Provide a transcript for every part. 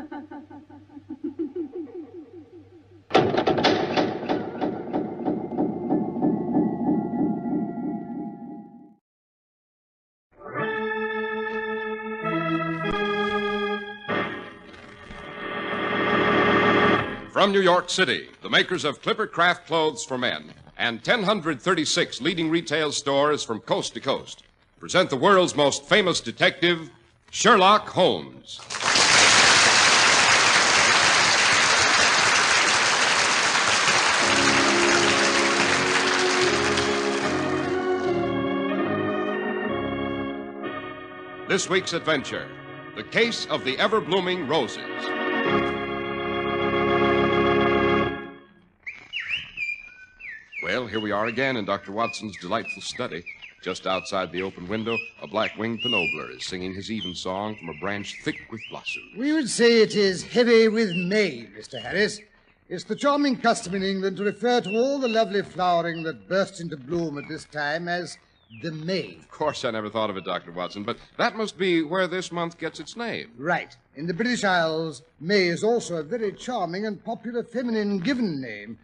From New York City, the makers of Clipper Craft Clothes for Men and 1,036 leading retail stores from coast to coast present the world's most famous detective, Sherlock Holmes. This week's adventure, the case of the Everblooming Roses. Well, here we are again in Dr. Watson's delightful study. Just outside the open window, a black-winged pinobler is singing his evensong from a branch thick with blossoms. We would say it is heavy with May, Mr. Harris. It's the charming custom in England to refer to all the lovely flowering that bursts into bloom at this time as the May. Of course, I never thought of it, Dr. Watson, but that must be where this month gets its name. Right. In the British Isles, May is also a very charming and popular feminine given name.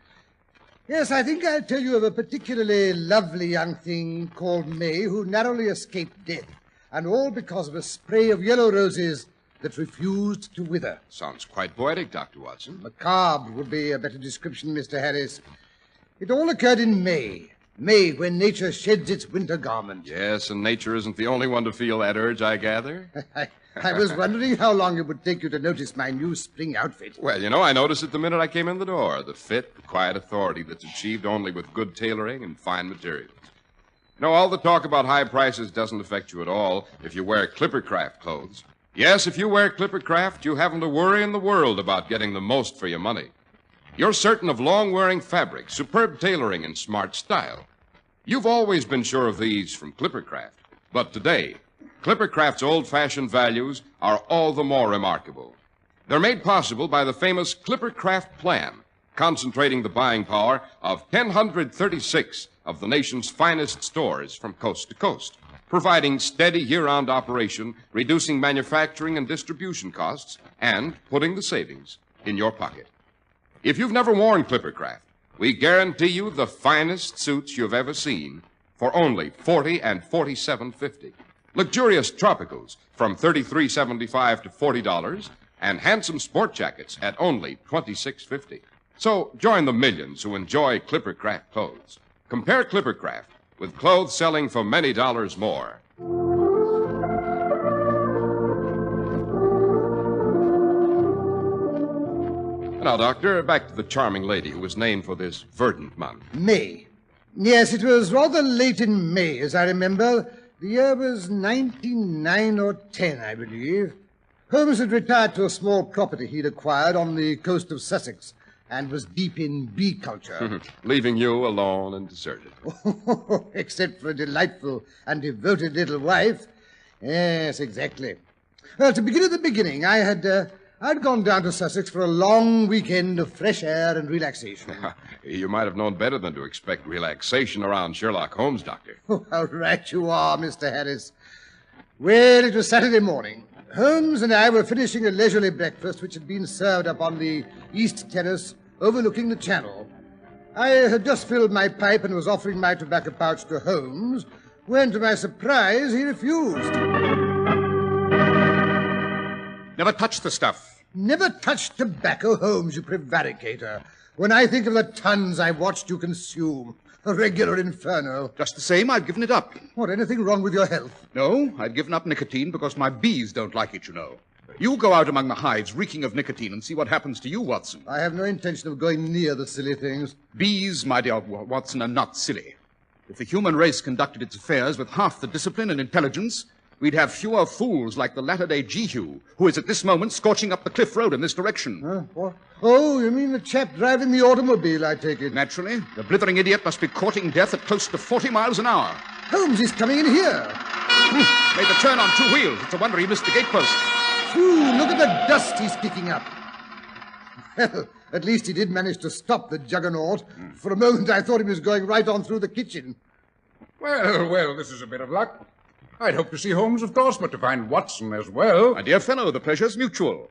Yes, I think I'll tell you of a particularly lovely young thing called May who narrowly escaped death, and all because of a spray of yellow roses that refused to wither. Sounds quite poetic, Dr. Watson. Macabre would be a better description, Mr. Harris. It all occurred in May. May, when nature sheds its winter garment. Yes, and nature isn't the only one to feel that urge, I gather. I was wondering how long it would take you to notice my new spring outfit. Well, you know, I noticed it the minute I came in the door. The fit, the quiet authority that's achieved only with good tailoring and fine materials. You know, all the talk about high prices doesn't affect you at all if you wear Clipper Craft clothes. Yes, if you wear Clipper Craft, you haven't a worry in the world about getting the most for your money. You're certain of long-wearing fabric, superb tailoring, and smart style. You've always been sure of these from Clipper Craft. But today, Clipper Craft's old-fashioned values are all the more remarkable. They're made possible by the famous Clipper Craft Plan, concentrating the buying power of 1,036 of the nation's finest stores from coast to coast, providing steady year-round operation, reducing manufacturing and distribution costs, and putting the savings in your pocket. If you've never worn Clipper Craft, we guarantee you the finest suits you've ever seen for only $40 and $47.50. Luxurious tropicals from $33.75 to $40, and handsome sport jackets at only $26.50. So join the millions who enjoy Clipper Craft clothes. Compare Clipper Craft with clothes selling for many dollars more. Now, Doctor, back to the charming lady who was named for this verdant month. May. Yes, it was rather late in May, as I remember. The year was 99 or 10, I believe. Holmes had retired to a small property he'd acquired on the coast of Sussex and was deep in bee culture. Leaving you alone and deserted. Except for a delightful and devoted little wife. Yes, exactly. Well, to begin at the beginning, I'd gone down to Sussex for a long weekend of fresh air and relaxation. You might have known better than to expect relaxation around Sherlock Holmes, Doctor. Oh, how right you are, Mr. Harris. Well, it was Saturday morning. Holmes and I were finishing a leisurely breakfast which had been served up on the east terrace overlooking the channel. I had just filled my pipe and was offering my tobacco pouch to Holmes when, to my surprise, he refused. Never touch the stuff. Never touch tobacco, Holmes, you prevaricator. When I think of the tons I watched you consume, a regular inferno. Just the same, I've given it up. What, anything wrong with your health? No, I've given up nicotine because my bees don't like it, you know. You go out among the hives reeking of nicotine and see what happens to you, Watson. I have no intention of going near the silly things. Bees, my dear Watson, are not silly. If the human race conducted its affairs with half the discipline and intelligence, we'd have fewer fools like the latter-day Jehu, who is at this moment scorching up the cliff road in this direction. What? Oh, you mean the chap driving the automobile, I take it. Naturally. The blithering idiot must be courting death at close to 40 miles an hour. Holmes, he's coming in here. Made the turn on 2 wheels. It's a wonder he missed the gatepost. Phew, look at the dust he's kicking up. Well, at least he did manage to stop the juggernaut. For a moment, I thought he was going right on through the kitchen. Well, this is a bit of luck. I'd hoped to see Holmes, of course, but to find Watson as well. My dear fellow, the pleasure's mutual.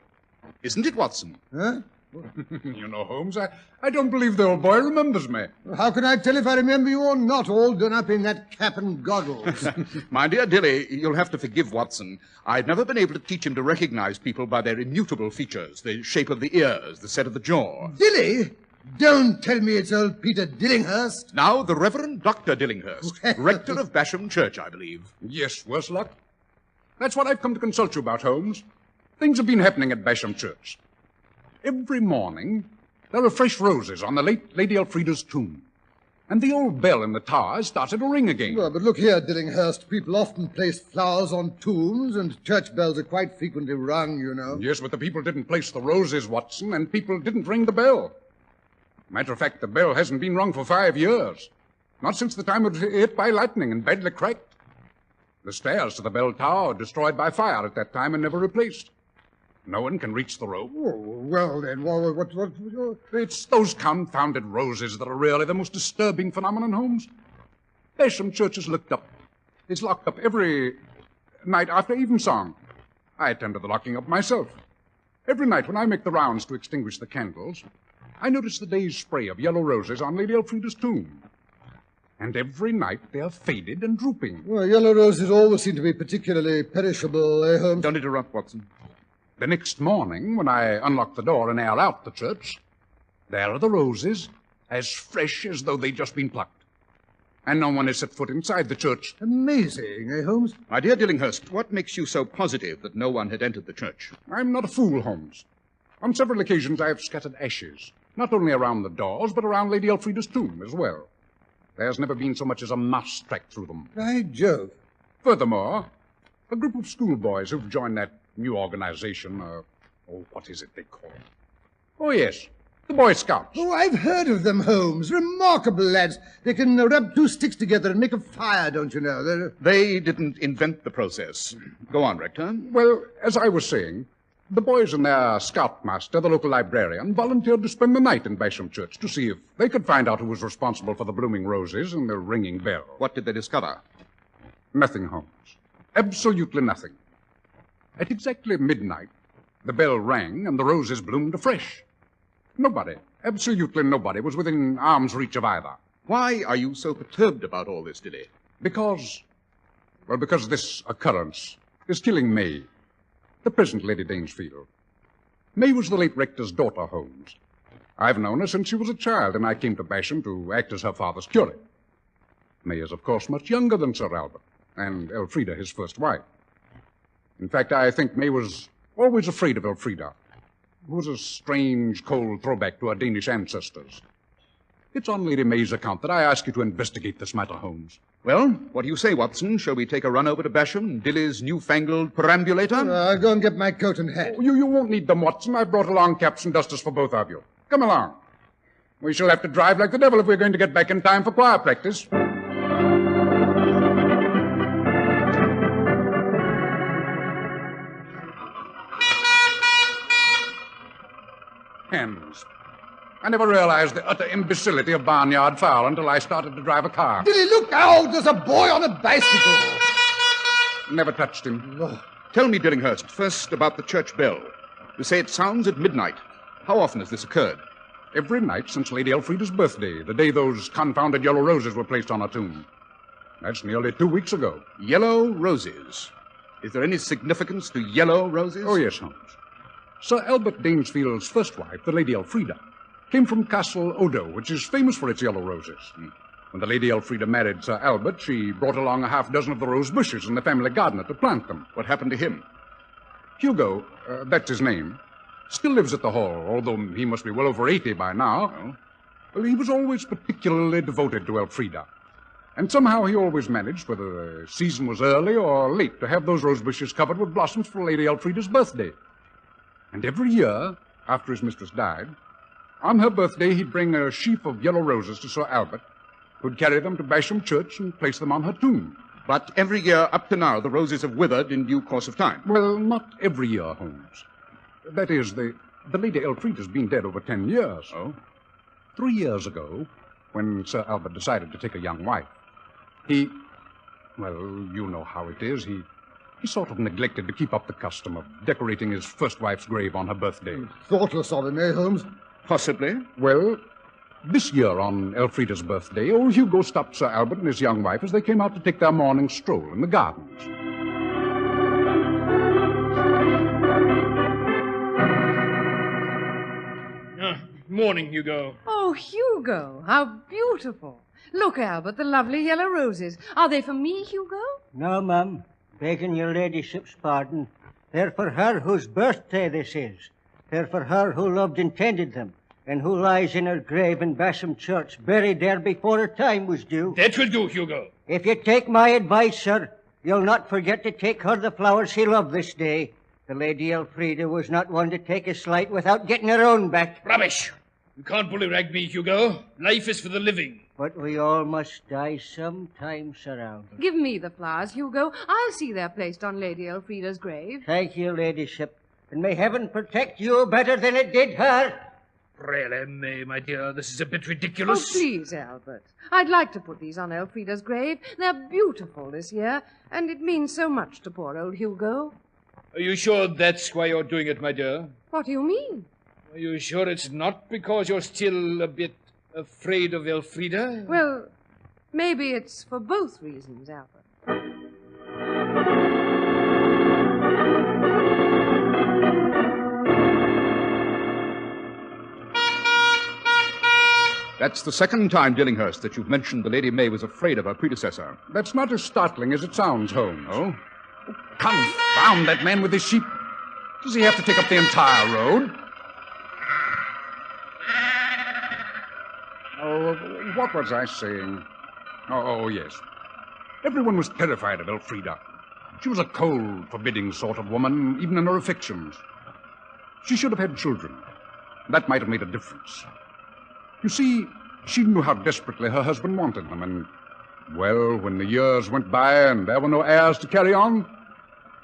Isn't it, Watson? Huh? You know, Holmes, I don't believe the old boy remembers me. How can I tell if I remember you or not, all done up in that cap and goggles? My dear Dilly, you'll have to forgive Watson. I've never been able to teach him to recognize people by their immutable features, the shape of the ears, the set of the jaw. Dilly? Don't tell me it's old Peter Dillinghurst. Now, the Reverend Dr. Dillinghurst, rector of Basham Church, I believe. Yes, worse luck. That's what I've come to consult you about, Holmes. Things have been happening at Basham Church. Every morning, there are fresh roses on the late Lady Elfrida's tomb. And the old bell in the tower has started to ring again. Well, but look here, Dillinghurst. People often place flowers on tombs, and church bells are quite frequently rung, you know. Yes, but the people didn't place the roses, Watson, and people didn't ring the bell. Matter of fact, the bell hasn't been rung for 5 years. Not since the time it was hit by lightning and badly cracked. The stairs to the bell tower were destroyed by fire at that time and never replaced. No one can reach the rope. Oh, well, then, what... It's those confounded roses that are really the most disturbing phenomenon, Holmes. Basham Church is locked up. It's locked up every night after evensong. I attend to the locking up myself. Every night when I make the rounds to extinguish the candles, I notice the day's spray of yellow roses on Lady Elfrida's tomb. And every night they are faded and drooping. Well, yellow roses always seem to be particularly perishable, Holmes? Don't interrupt, Watson. The next morning, when I unlock the door and air out the church, there are the roses, as fresh as though they'd just been plucked. And no one has set foot inside the church. Amazing, Holmes? My dear Dillinghurst, what makes you so positive that no one had entered the church? I'm not a fool, Holmes. On several occasions I have scattered ashes, not only around the doors, but around Lady Elfrida's tomb as well. There's never been so much as a mouse track through them. By Jove. Furthermore, a group of schoolboys who've joined that new organization, what is it they call it? Oh, yes, the Boy Scouts. Oh, I've heard of them, Holmes. Remarkable lads. They can rub 2 sticks together and make a fire, don't you know? They didn't invent the process. Go on, Rector. Well, as I was saying, the boys and their scoutmaster, the local librarian, volunteered to spend the night in Basham Church to see if they could find out who was responsible for the blooming roses and the ringing bell. What did they discover? Nothing, Holmes. Absolutely nothing. At exactly midnight, the bell rang and the roses bloomed afresh. Nobody, absolutely nobody, was within arm's reach of either. Why are you so perturbed about all this, Dilly? Because this occurrence is killing May, the present Lady Danesfield. May was the late rector's daughter, Holmes. I've known her since she was a child, and I came to Basham to act as her father's curate. May is, of course, much younger than Sir Albert, and Elfrida, his first wife. In fact, I think May was always afraid of Elfrida, who was a strange, cold throwback to her Danish ancestors. It's on Lady May's account that I ask you to investigate this matter, Holmes. Well, what do you say, Watson? Shall we take a run over to Basham and Dilly's newfangled perambulator? I'll go and get my coat and hat. Oh, you won't need them, Watson. I've brought along caps and dusters for both of you. Come along. We shall have to drive like the devil if we're going to get back in time for choir practice. Hens. I never realized the utter imbecility of barnyard fowl until I started to drive a car. Dilly, look out! There's a boy on a bicycle. Never touched him. Oh. Tell me, Dillinghurst, first about the church bell. You say it sounds at midnight. How often has this occurred? Every night since Lady Elfrida's birthday, the day those confounded yellow roses were placed on her tomb. That's nearly 2 weeks ago. Yellow roses. Is there any significance to yellow roses? Oh, yes, Holmes. Sir Albert Danesfield's first wife, the Lady Elfrida, came from Castle Odo, which is famous for its yellow roses. When the Lady Elfrida married Sir Albert, she brought along a half dozen of the rose bushes in the family garden to plant them. What happened to him? Hugo, that's his name, still lives at the Hall, although he must be well over 80 by now. Oh? Well, he was always particularly devoted to Elfrida. And somehow he always managed, whether the season was early or late, to have those rose bushes covered with blossoms for Lady Elfrida's birthday. And every year, after his mistress died, on her birthday he'd bring a sheaf of yellow roses to Sir Albert, who'd carry them to Basham Church and place them on her tomb. But every year up to now, the roses have withered in due course of time. Well, not every year, Holmes. That is, the Lady Elfrida's been dead over 10 years. Oh? 3 years ago, when Sir Albert decided to take a young wife, well, you know how it is. He sort of neglected to keep up the custom of decorating his first wife's grave on her birthday. Thoughtless of him, eh, Holmes? Possibly. Well, this year on Elfrida's birthday, old Hugo stopped Sir Albert and his young wife as they came out to take their morning stroll in the gardens. Morning, Hugo. Oh, Hugo, how beautiful. Look, Albert, the lovely yellow roses. Are they for me, Hugo? No, Mum. Begging your ladyship's pardon. They're for her whose birthday this is. They're for her who loved and tended them, and who lies in her grave in Basham Church, buried there before her time was due. That will do, Hugo. If you take my advice, sir, you'll not forget to take her the flowers she loved this day. The Lady Elfrida was not one to take a slight without getting her own back. Rubbish. You can't bullyrag me, Hugo. Life is for the living. But we all must die sometime, Sir Albert. Give me the flowers, Hugo. I'll see they're placed on Lady Elfrida's grave. Thank you, ladyship. And may heaven protect you better than it did her. Really, May, my dear, this is a bit Oh, ridiculous. please, Albert. I'd like to put these on Elfrida's grave. They're beautiful this year, and it means so much to poor old Hugo. Are you sure that's why you're doing it, my dear? What do you mean? Are you sure it's not because you're still a bit afraid of Elfrida? Well, maybe it's for both reasons, Albert. That's the second time, Dillinghurst, that you've mentioned the Lady May was afraid of her predecessor. That's not as startling as it sounds, Holmes. Oh? Confound that man with his sheep. Does he have to take up the entire road? Oh, what was I saying? Oh, yes. Everyone was terrified of Elfrida. She was a cold, forbidding sort of woman, even in her affections. She should have had children. That might have made a difference. You see, she knew how desperately her husband wanted them, and, well, when the years went by and there were no heirs to carry on,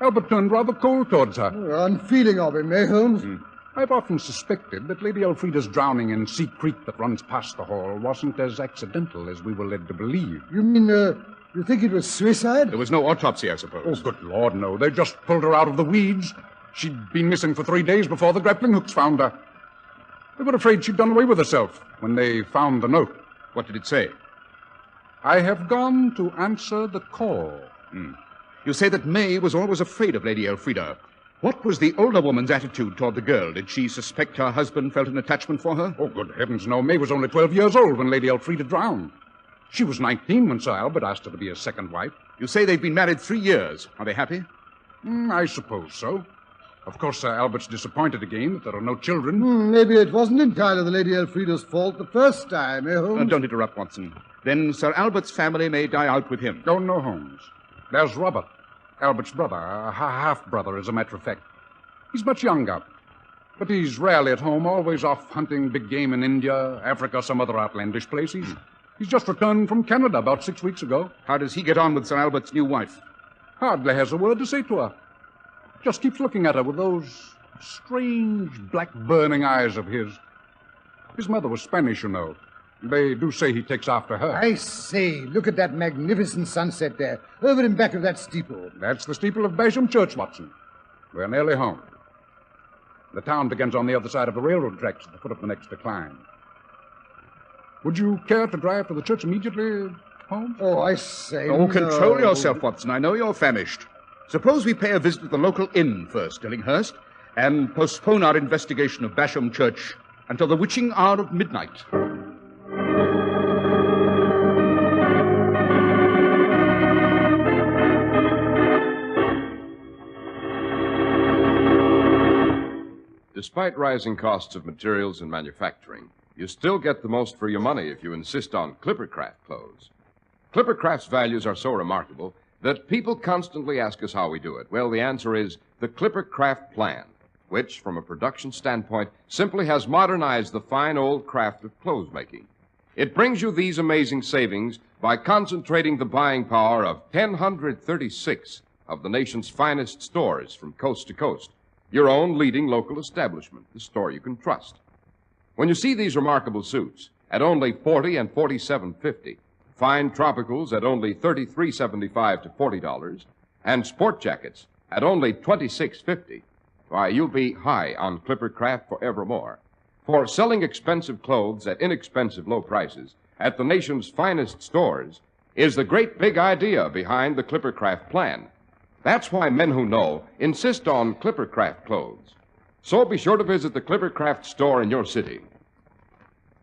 Albert turned rather cold towards her. Unfeeling of him, eh, Holmes? I've often suspected that Lady Elfrida's drowning in Sea Creek that runs past the hall wasn't as accidental as we were led to believe. You mean, you think it was suicide? There was no autopsy, I Oh, suppose. good Lord, no. They just pulled her out of the weeds. She'd been missing for 3 days before the grappling hooks found her. They were afraid she'd done away with herself when they found the note. What did it say? I have gone to answer the call. You say that May was always afraid of Lady Elfrida. What was the older woman's attitude toward the girl? Did she suspect her husband felt an attachment for her? Oh, good heavens, no. May was only 12 years old when Lady Elfrida drowned. She was 19 when Sir Albert asked her to be his second wife. You say they've been married 3 years. Are they happy? I suppose so. Of course, Sir Albert's disappointed again that there are no children. Maybe it wasn't entirely the Lady Elfrida's fault the first time, eh, Holmes? Don't interrupt, Watson. Then Sir Albert's family may die out with him. Oh, no, Holmes. There's Robert, Albert's brother, a half-brother, as a matter of fact. He's much younger, but he's rarely at home, always off hunting big game in India, Africa, some other outlandish place. He's just returned from Canada about 6 weeks ago. How does he get on with Sir Albert's new wife? Hardly has a word to say to her. Just keeps looking at her with those strange, black, burning eyes of his. His mother was Spanish, you know. They do say he takes after her. I say, look at that magnificent sunset there, over in back of that steeple. That's the steeple of Basham Church, Watson. We're nearly home. The town begins on the other side of the railroad tracks at the foot of the next decline. Would you care to drive to the church immediately, Holmes? Oh, I say. Oh, control no. yourself, Watson. I know you're famished. Suppose we pay a visit to the local inn first, Dillinghurst, and postpone our investigation of Basham Church until the witching hour of midnight. Despite rising costs of materials and manufacturing, you still get the most for your money if you insist on Clippercraft clothes. Clippercraft's values are so remarkable that people constantly ask us how we do it. Well, the answer is the Clippercraft plan, which, from a production standpoint, simply has modernized the fine old craft of clothes making. It brings you these amazing savings by concentrating the buying power of 1,036 of the nation's finest stores from coast to coast. Your own leading local establishment, the store you can trust. When you see these remarkable suits at only $40 and $47.50, fine tropicals at only $33.75 to $40, and sport jackets at only $26.50, why, you'll be high on Clipper Craft forevermore. For selling expensive clothes at inexpensive low prices at the nation's finest stores is the great big idea behind the Clipper Craft plan. That's why men who know insist on Clipper Craft clothes. So be sure to visit the Clipper Craft store in your city.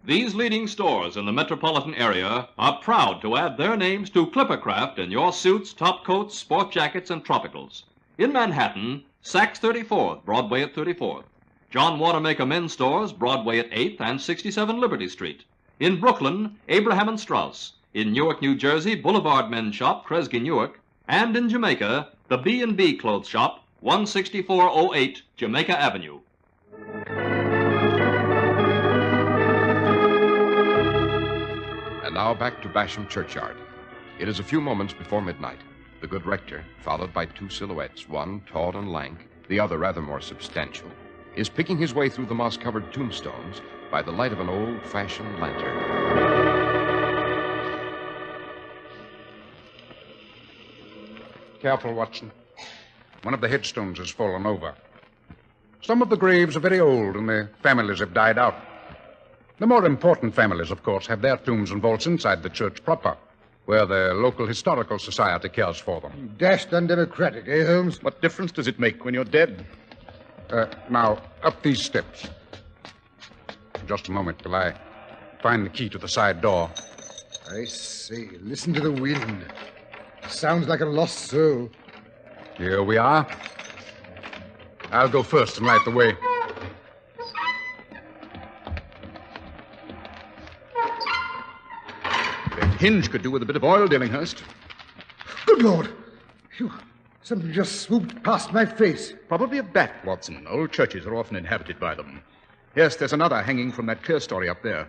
These leading stores in the metropolitan area are proud to add their names to Clippercraft in your suits, top coats, sport jackets, and tropicals. In Manhattan, Saks 34th, Broadway at 34th. John Wanamaker Men's Stores, Broadway at 8th and 67 Liberty Street. In Brooklyn, Abraham and Strauss. In Newark, New Jersey, Boulevard Men's Shop, Kresge Newark. And in Jamaica, the B&B Clothes Shop, 16408 Jamaica Avenue. And now back to Basham Churchyard. It is a few moments before midnight. The good rector, followed by two silhouettes, one tall and lank, the other rather more substantial, is picking his way through the moss-covered tombstones by the light of an old-fashioned lantern. Careful, Watson. One of the headstones has fallen over. Some of the graves are very old and their families have died out. The more important families, of course, have their tombs and vaults inside the church proper, where the local historical society cares for them. Dashed undemocratic, eh, Holmes? What difference does it make when you're dead? Now, up these steps. Just a moment till I find the key to the side door. I say, listen to the wind. Sounds like a lost soul. Here we are. I'll go first and light the way. That hinge could do with a bit of oil, Dillinghurst. Good Lord! Phew. Something just swooped past my face. Probably a bat, Watson. Old churches are often inhabited by them. Yes, there's another hanging from that clerestory up there.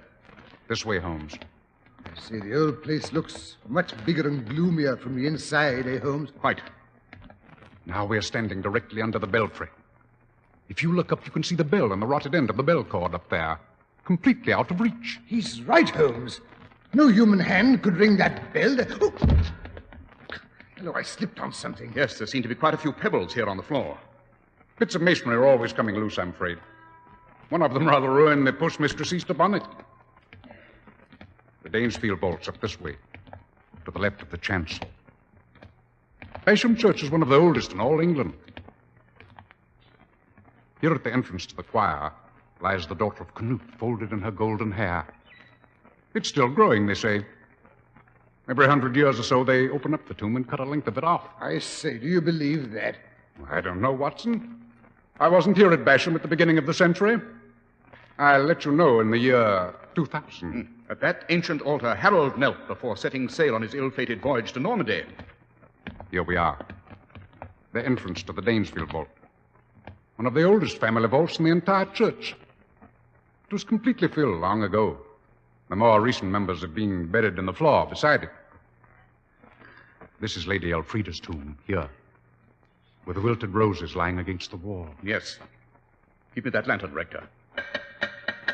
This way, Holmes. I say, the old place looks much bigger and gloomier from the inside, eh, Holmes? Quite. Now we're standing directly under the belfry. If you look up, you can see the bell and the rotted end of the bell cord up there, completely out of reach. He's right, Holmes. No human hand could ring that bell. Oh! Hello, I slipped on something. Yes, there seem to be quite a few pebbles here on the floor. Bits of masonry are always coming loose, I'm afraid. One of them rather ruined the postmistress Easter bonnet. The Danesfield vault's up this way, to the left of the chancel. Basham Church is one of the oldest in all England. Here at the entrance to the choir lies the daughter of Canute, folded in her golden hair. It's still growing, they say. Every 100 years or so, they open up the tomb and cut a length of it off. I say, do you believe that? I don't know, Watson. I wasn't here at Basham at the beginning of the century. I'll let you know in the year 2000. At that ancient altar, Harold knelt before setting sail on his ill-fated voyage to Normandy. Here we are. The entrance to the Danesfield vault. One of the oldest family vaults in the entire church. It was completely filled long ago. The more recent members have been buried in the floor beside it. This is Lady Elfrida's tomb, here, with the wilted roses lying against the wall. Yes. Give me that lantern, Rector.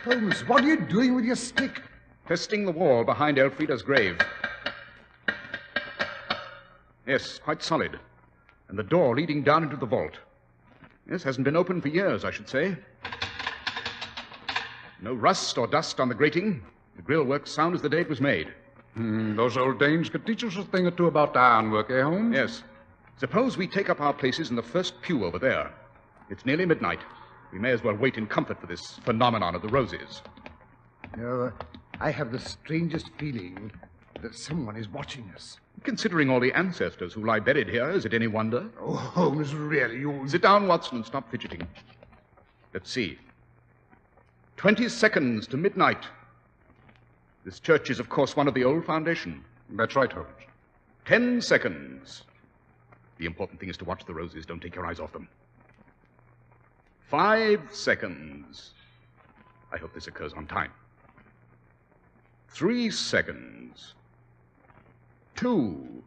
Holmes, what are you doing with your stick? Testing the wall behind Elfrida's grave. Yes, quite solid. And the door leading down into the vault. Yes, hasn't been opened for years, I should say. No rust or dust on the grating. The grill works sound as the day it was made. Those old Danes could teach us a thing or two about ironwork, eh, Holmes? Yes. Suppose we take up our places in the first pew over there. It's nearly midnight. We may as well wait in comfort for this phenomenon of the roses. No, I have the strangest feeling that someone is watching us. Considering all the ancestors who lie buried here, is it any wonder? Oh, Holmes, really, you... Sit down, Watson, and stop fidgeting. Let's see. 20 seconds to midnight. This church is, of course, one of the old foundation. That's right, Holmes. 10 seconds. The important thing is to watch the roses. Don't take your eyes off them. 5 seconds. I hope this occurs on time. 3 seconds. 2.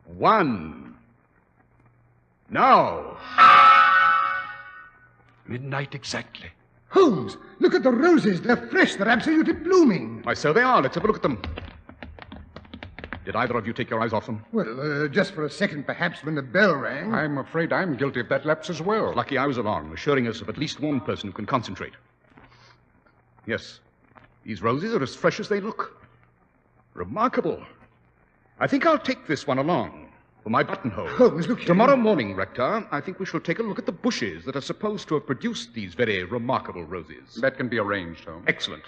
1. Now. Midnight exactly. Holmes, look at the roses. They're fresh. They're absolutely blooming. Why, so they are. Let's have a look at them. Did either of you take your eyes off them? Well, just for a second, perhaps, when the bell rang. I'm afraid I'm guilty of that lapse as well. Lucky I was along, assuring us of at least one person who can concentrate. Yes, these roses are as fresh as they look. Remarkable. I think I'll take this one along for my buttonhole. Holmes, look here. Tomorrow morning, Rector, I think we shall take a look at the bushes that are supposed to have produced these very remarkable roses. That can be arranged, Holmes. Excellent.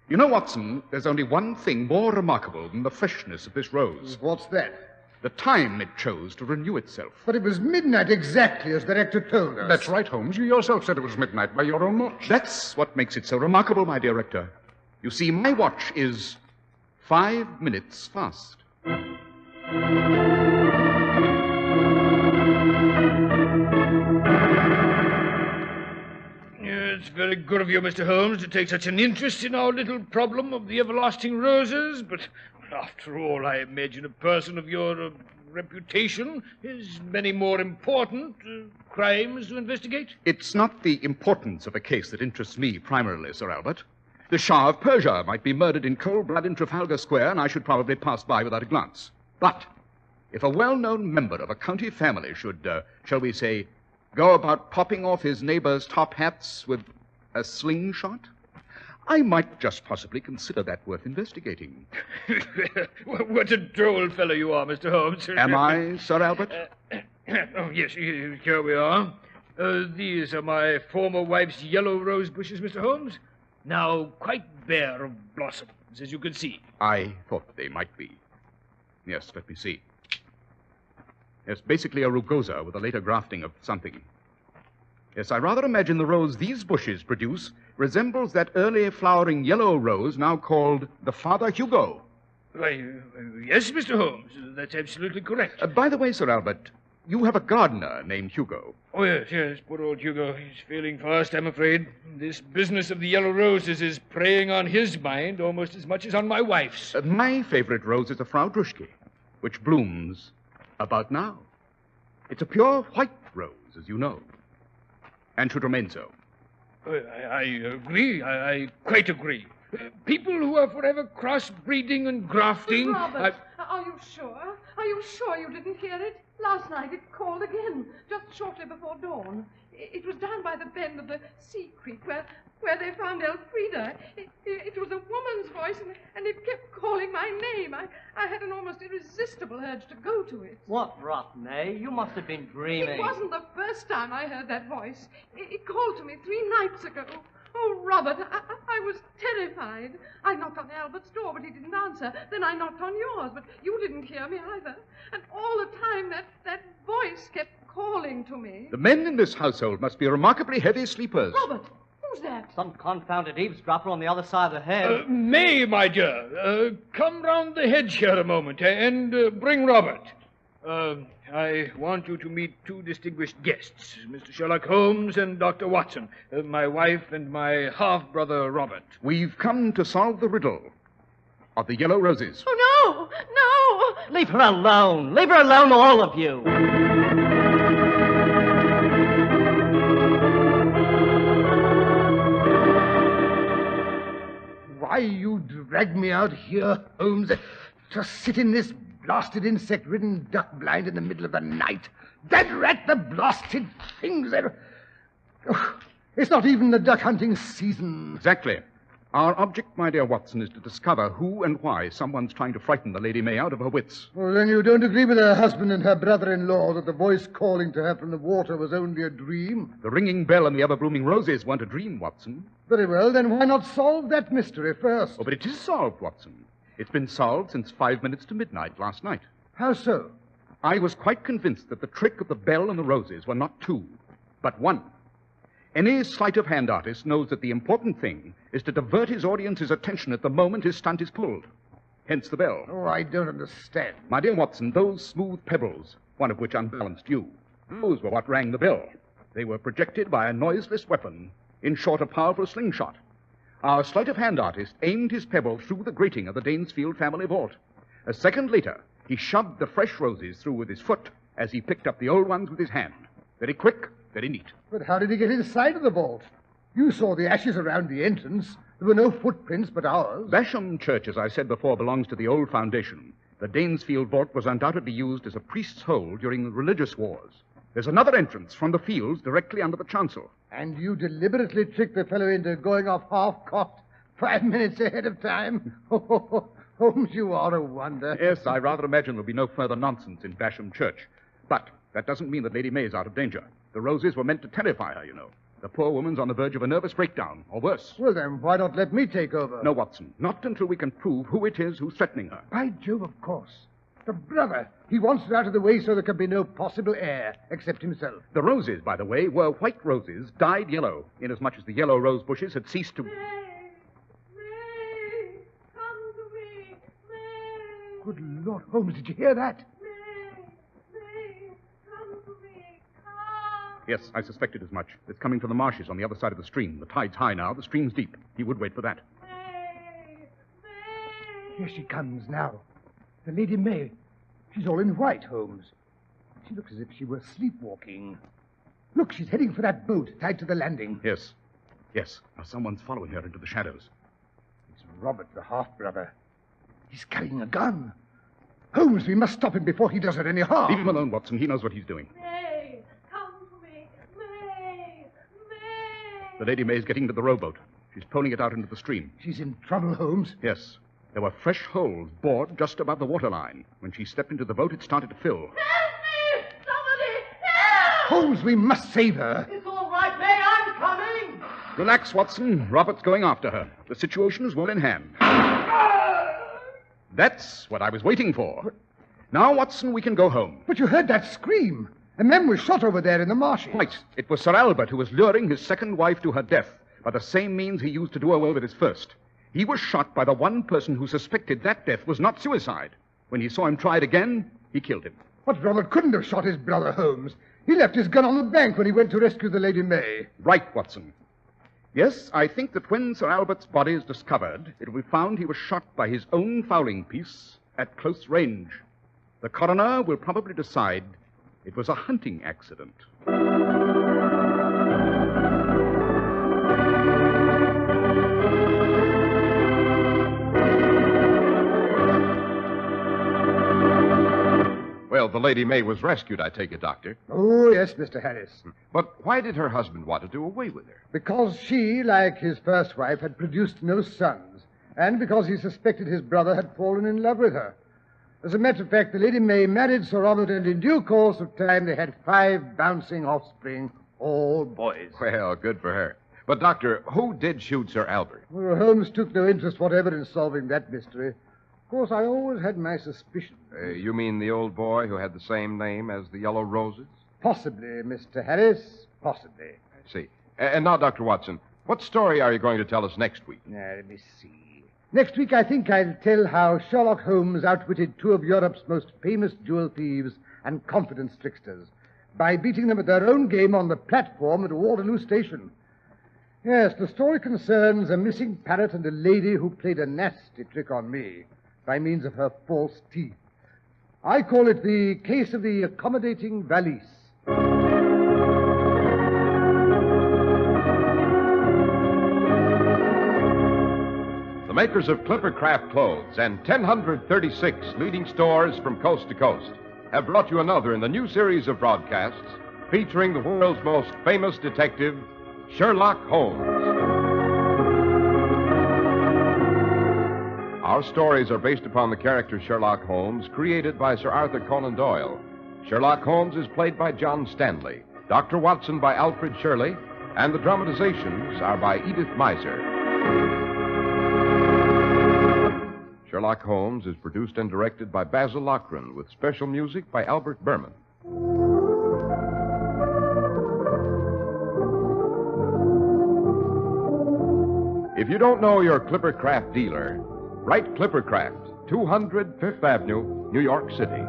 You know, Watson, there's only one thing more remarkable than the freshness of this rose. What's that? The time it chose to renew itself. But it was midnight exactly, as the rector told us. That's right, Holmes. You yourself said it was midnight by your own watch. That's what makes it so remarkable, my dear Rector. You see, my watch is 5 minutes fast. It's very good of you, Mr. Holmes, to take such an interest in our little problem of the everlasting roses, but after all, I imagine a person of your reputation has many more important crimes to investigate. It's not the importance of a case that interests me primarily, Sir Albert. The Shah of Persia might be murdered in cold blood in Trafalgar Square, and I should probably pass by without a glance. But if a well-known member of a county family should, shall we say, go about popping off his neighbor's top hats with a slingshot, I might just possibly consider that worth investigating. What a droll fellow you are, Mr. Holmes. Am I, Sir Albert? Oh, yes, here we are. These are my former wife's yellow rose bushes, Mr. Holmes. Now quite bare of blossoms, as you can see. I thought they might be. Yes, let me see. Yes, basically a rugosa with a later grafting of something. Yes, I rather imagine the rose these bushes produce resembles that early flowering yellow rose now called the Father Hugo. Why, yes, Mr. Holmes, that's absolutely correct. By the way, Sir Albert, you have a gardener named Hugo. Oh, yes, poor old Hugo. He's failing fast, I'm afraid. This business of the yellow roses is preying on his mind almost as much as on my wife's. My favorite rose is a Frau Druschke, which blooms about now. It's a pure white rose, as you know, and should remain so. I agree. I quite agree. People who are forever crossbreeding and grafting... Robert, are you sure? Are you sure you didn't hear it? Last night it called again, just shortly before dawn. It was down by the bend of the sea creek where they found Elfrida. It was a woman's voice, and it kept calling my name. I had an almost irresistible urge to go to it. What rot, May? You must have been dreaming. It wasn't the first time I heard that voice. It called to me 3 nights ago. Oh, Robert, I was terrified. I knocked on Albert's door, but he didn't answer. Then I knocked on yours, but you didn't hear me either. And all the time that voice kept calling to me. The men in this household must be remarkably heavy sleepers. Robert, who's that? Some confounded eavesdropper on the other side of the hedge. May, my dear, come round the hedge here a moment and bring Robert. I want you to meet 2 distinguished guests, Mr. Sherlock Holmes and Dr. Watson, my wife and my half-brother Robert. We've come to solve the riddle of the yellow roses. Oh, no! Leave her alone. Leave her alone, all of you. Why you dragged me out here, Holmes, to sit in this blasted insect-ridden duck blind in the middle of the night. That rat, the blasted things. It's not even the duck hunting season. Exactly. Our object, my dear Watson, is to discover who and why someone's trying to frighten the Lady May out of her wits. Well, then you don't agree with her husband and her brother-in-law that the voice calling to her from the water was only a dream? The ringing bell and the Everblooming roses weren't a dream, Watson. Very well, then why not solve that mystery first? Oh, but it is solved, Watson. It's been solved since 5 minutes to midnight last night. How so? I was quite convinced that the trick of the bell and the roses were not 2, but 1. Any sleight-of-hand artist knows that the important thing is to divert his audience's attention at the moment his stunt is pulled. Hence the bell. Oh, I don't understand. My dear Watson, those smooth pebbles, one of which unbalanced you, those were what rang the bell. They were projected by a noiseless weapon, in short, a powerful slingshot. Our sleight-of-hand artist aimed his pebble through the grating of the Danesfield family vault. A second later, he shoved the fresh roses through with his foot as he picked up the old ones with his hand. Very quick, very neat. But how did he get inside of the vault? You saw the ashes around the entrance. There were no footprints but ours. Basham Church, as I said before, belongs to the old foundation. The Danesfield vault was undoubtedly used as a priest's hole during the religious wars. There's another entrance from the fields directly under the chancel. And you deliberately tricked the fellow into going off half-cocked 5 minutes ahead of time? Holmes, you are a wonder. Yes, I rather imagine there'll be no further nonsense in Basham Church. But that doesn't mean that Lady May is out of danger. The roses were meant to terrify her, you know. The poor woman's on the verge of a nervous breakdown, or worse. Well, then, why not let me take over? No, Watson, not until we can prove who it is who's threatening her. By Jove, of course. The brother. He wants her out of the way so there can be no possible heir except himself. The roses, by the way, were white roses dyed yellow, inasmuch as the yellow rose bushes had ceased to... May, come to me, May. Good Lord, Holmes, did you hear that? May, come to me, come. Yes, I suspected as much. It's coming from the marshes on the other side of the stream. The tide's high now. The stream's deep. He would wait for that. May. Here she comes now. The Lady May. She's all in white, Holmes. She looks as if she were sleepwalking. Look, she's heading for that boat tied to the landing. Yes. Yes. Now someone's following her into the shadows. It's Robert, the half-brother. He's carrying a gun. Holmes, we must stop him before he does her any harm. Leave him alone, Watson. He knows what he's doing. May, come to me, May. The Lady May's getting to the rowboat. She's pulling it out into the stream. She's in trouble, Holmes. Yes. There were fresh holes bored just above the waterline. When she stepped into the boat, it started to fill. Help me! Somebody! Help! Holmes, we must save her. It's all right, May. I'm coming. Relax, Watson. Robert's going after her. The situation is well in hand. That's what I was waiting for. Now, Watson, we can go home. But you heard that scream. A man was shot over there in the marshes. Right. It was Sir Albert who was luring his second wife to her death by the same means he used to do away with his first. He was shot by the one person who suspected that death was not suicide. When he saw him try it again, he killed him. But Robert couldn't have shot his brother, Holmes. He left his gun on the bank when he went to rescue the Lady May. Right, Watson. Yes, I think that when Sir Albert's body is discovered, it will be found he was shot by his own fowling piece at close range. The coroner will probably decide it was a hunting accident. Well, the Lady May was rescued, I take it, Doctor. Oh, yes, Mr. Harris. But why did her husband want to do away with her? Because she, like his first wife, had produced no sons, and because he suspected his brother had fallen in love with her. As a matter of fact, the Lady May married Sir Robert, and in due course of time they had 5 bouncing offspring, all boys. Well, good for her. But, Doctor, who did shoot Sir Albert? Well, Holmes took no interest whatever in solving that mystery. Of course, I always had my suspicions. You mean the old boy who had the same name as the Yellow Roses? Possibly, Mr. Harris, possibly. I see. And now, Dr. Watson, what story are you going to tell us next week? Now, let me see. Next week, I think I'll tell how Sherlock Holmes outwitted 2 of Europe's most famous jewel thieves and confidence tricksters by beating them at their own game on the platform at Waterloo Station. Yes, the story concerns a missing parrot and a lady who played a nasty trick on me by means of her false teeth. I call it the case of the accommodating valise. The makers of Clippercraft clothes and 1,036 leading stores from coast to coast have brought you another in the new series of broadcasts featuring the world's most famous detective, Sherlock Holmes. Our stories are based upon the character Sherlock Holmes, created by Sir Arthur Conan Doyle. Sherlock Holmes is played by John Stanley, Dr. Watson by Alfred Shirley, and the dramatizations are by Edith Meiser. Sherlock Holmes is produced and directed by Basil Lochran, with special music by Albert Berman. If you don't know your Clippercraft dealer, write Clippercraft, 200 Fifth Avenue, New York City.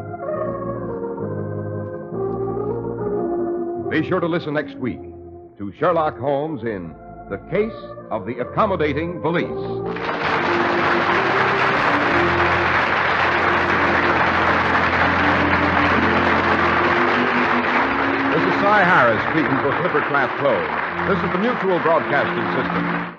Be sure to listen next week to Sherlock Holmes in The Case of the Accommodating Valise. This is Cy Harris speaking for Clippercraft Clothes. This is the Mutual Broadcasting System.